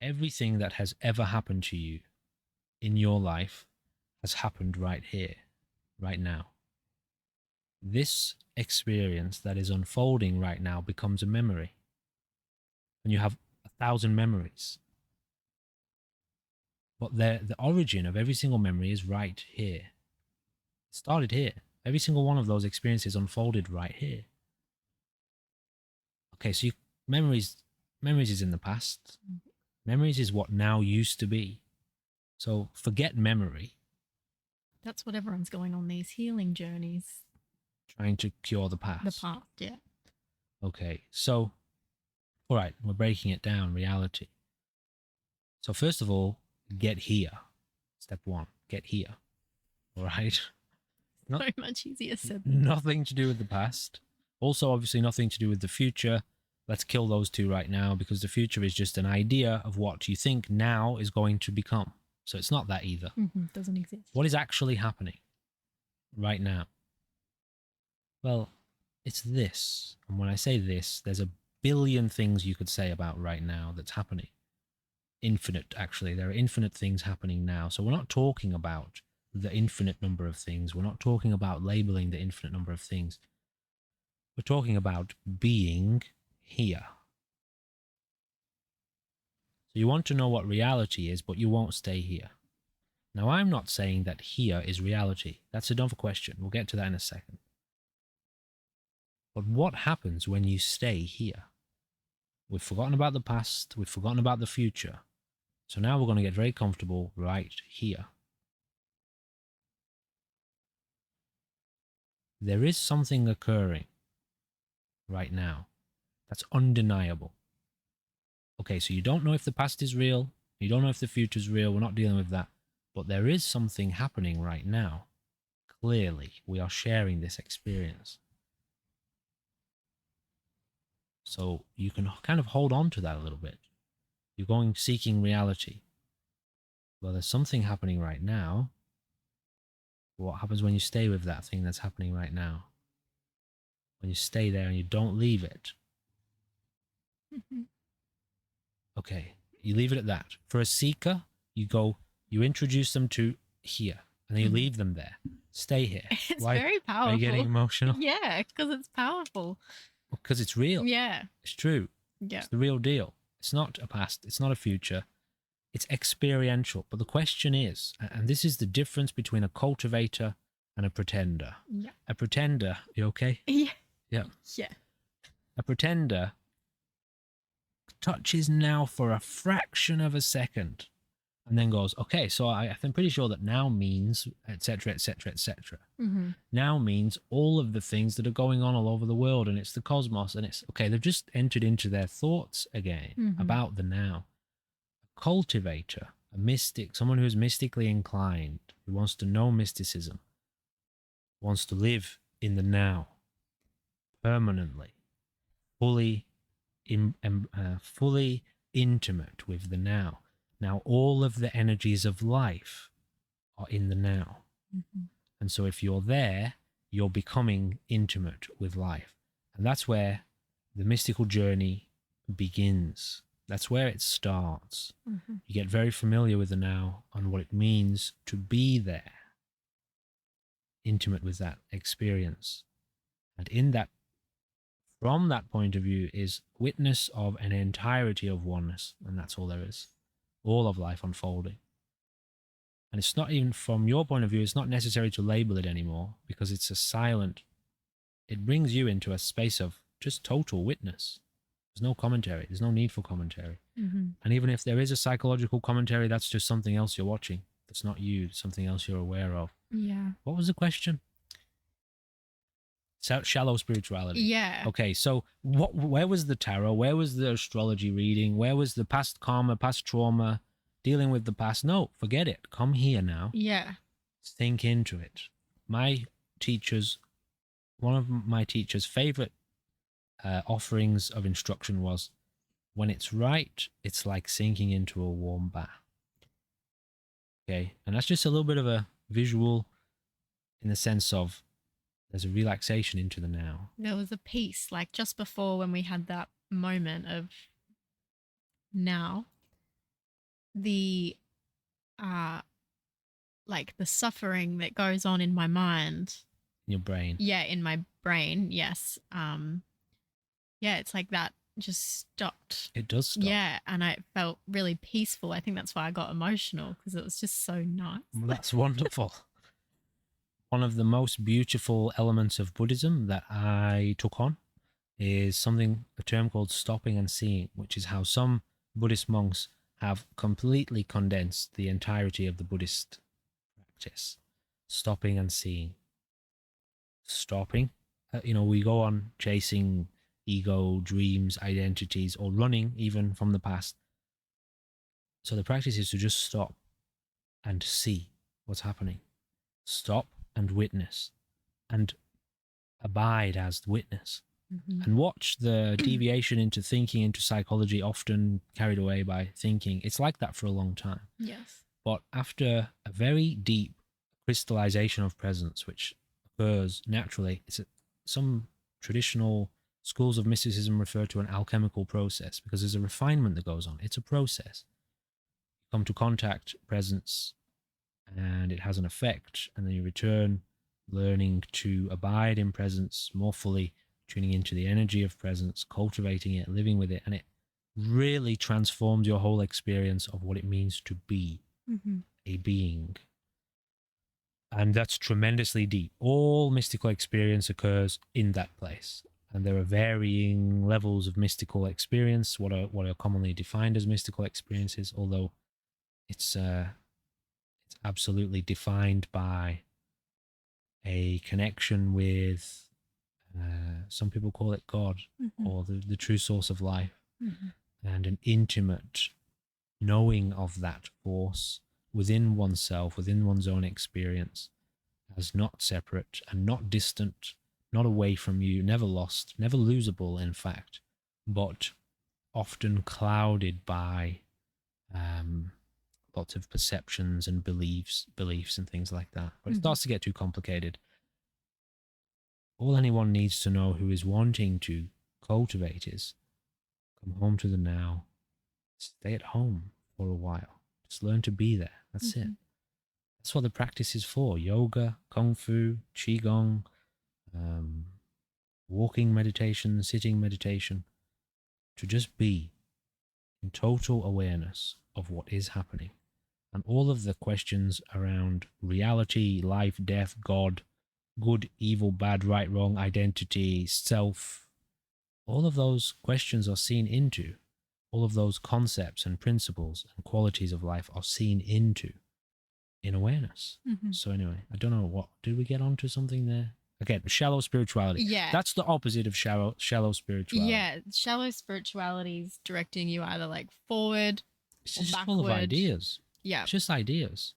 Everything that has ever happened to you in your life has happened right here, right now. This experience that is unfolding right now becomes a memory. And you have 1,000 memories. But the origin of every single memory is right here. It started here. Every single one of those experiences unfolded right here. Okay, so memories is in the past. Memories is what now used to be. So forget memory. That's what everyone's going on these healing journeys. Trying to cure the past. The past, yeah. Okay, so, all right, we're breaking it down, reality. So first of all, get here. Step one, get here. All right? So much easier said than done. Nothing to do with the past. Also, obviously, nothing to do with the future. Let's kill those two right now, because the future is just an idea of what you think now is going to become. So it's not that either. Doesn't exist. What is actually happening right now? Well, it's this. And when I say this, there's a billion things you could say about right now that's happening. Infinite, actually. There are infinite things happening now. So we're not talking about the infinite number of things. We're not talking about labeling the infinite number of things. We're talking about being here. So you want to know what reality is, but you won't stay here. Now, I'm not saying that here is reality. That's another question. We'll get to that in a second. But what happens when you stay here? We've forgotten about the past. We've forgotten about the future. So now we're going to get very comfortable right here. There is something occurring right now that's undeniable. Okay, so you don't know if the past is real. You don't know if the future is real. We're not dealing with that. But there is something happening right now. Clearly, we are sharing this experience. So you can kind of hold on to that a little bit. You're going seeking reality. Well, there's something happening right now. What happens when you stay with that thing that's happening right now? When you stay there and you don't leave it. Okay, you leave it at that. For a seeker, you introduce them to here, and then you leave them there. Stay here. It's very powerful. Are you getting emotional? Yeah, because it's powerful. Because it's real. Yeah. It's true. Yeah. It's the real deal. It's not a past. It's not a future. It's experiential. But the question is, and this is the difference between a cultivator and a pretender. Yeah. A pretender, you okay? Yeah. Yeah. Yeah. A pretender touches now for a fraction of a second and then goes, okay, so I'm pretty sure that now means etc., etc., etc. Now means all of the things that are going on all over the world, and it's the cosmos, and it's okay. They've just entered into their thoughts again about the now. A cultivator, a mystic, someone who is mystically inclined, who wants to know mysticism, wants to live in the now permanently, fully intimate with the now. Now, all of the energies of life are in the now. And so if you're there, you're becoming intimate with life. And that's where the mystical journey begins. That's where it starts. You get very familiar with the now and what it means to be there, intimate with that experience. And in that, from that point of view, is witness of an entirety of oneness. And that's all there is. All of life unfolding. And it's not even, from your point of view, it's not necessary to label it anymore, because it's a silent, it brings you into a space of just total witness. There's no commentary. There's no need for commentary. And even if there is a psychological commentary, that's just something else you're watching. That's not you, something else you're aware of. Yeah. What was the question? Shallow spirituality. Yeah. Okay, so where was the tarot? Where was the astrology reading? Where was the past karma, past trauma, dealing with the past? No, forget it. Come here now. Yeah. Think into it. One of my teacher's favorite offerings of instruction was, when it's right, it's like sinking into a warm bath. Okay, and that's just a little bit of a visual in the sense of There's a relaxation into the now. There was a peace, like just before when we had that moment of now, the like the suffering that goes on in my mind. In your brain. Yeah, in my brain, yes. Yeah, it's like that just stopped. It does stop. Yeah, and I felt really peaceful. I think that's why I got emotional, because it was just so nice. Well, that's wonderful. One of the most beautiful elements of Buddhism that I took on is a term called stopping and seeing, which is how some Buddhist monks have completely condensed the entirety of the Buddhist practice. Stopping and seeing. Stopping. We go on chasing ego, dreams, identities, or running even from the past. So the practice is to just stop and see what's happening. Stop and witness and abide as the witness. Mm-hmm. And watch the deviation into thinking, into psychology, often carried away by thinking. It's like that for a long time. Yes. But after a very deep crystallization of presence, which occurs naturally, some traditional schools of mysticism refer to an alchemical process, because there's a refinement that goes on. It's a process. You come to contact presence and it has an effect, and then you return, learning to abide in presence more fully, tuning into the energy of presence, cultivating it, living with it, and it really transforms your whole experience of what it means to be a being. And that's tremendously deep. All mystical experience occurs in that place. And there are varying levels of mystical experience, what are commonly defined as mystical experiences, although it's absolutely defined by a connection with, some people call it God, or the true source of life, and an intimate knowing of that force within oneself, within one's own experience, as not separate and not distant, not away from you, never lost, never losable, in fact, but often clouded by lots of perceptions and beliefs and things like that. But it starts to get too complicated. All anyone needs to know who is wanting to cultivate is come home to the now, stay at home for a while, just learn to be there. That's it. That's what the practice is for. Yoga, Kung Fu, Qigong, walking meditation, sitting meditation, to just be in total awareness of what is happening. And all of the questions around reality, life, death, God, good, evil, bad, right, wrong, identity, self, all of those questions are seen into. All of those concepts and principles and qualities of life are seen into in awareness. So anyway, I don't know, did we get onto something there? Again, shallow spirituality. Yeah. That's the opposite of shallow spirituality. Yeah, shallow spirituality is directing you either like forward It's or just backward. full of ideas. Yeah. It's just ideas.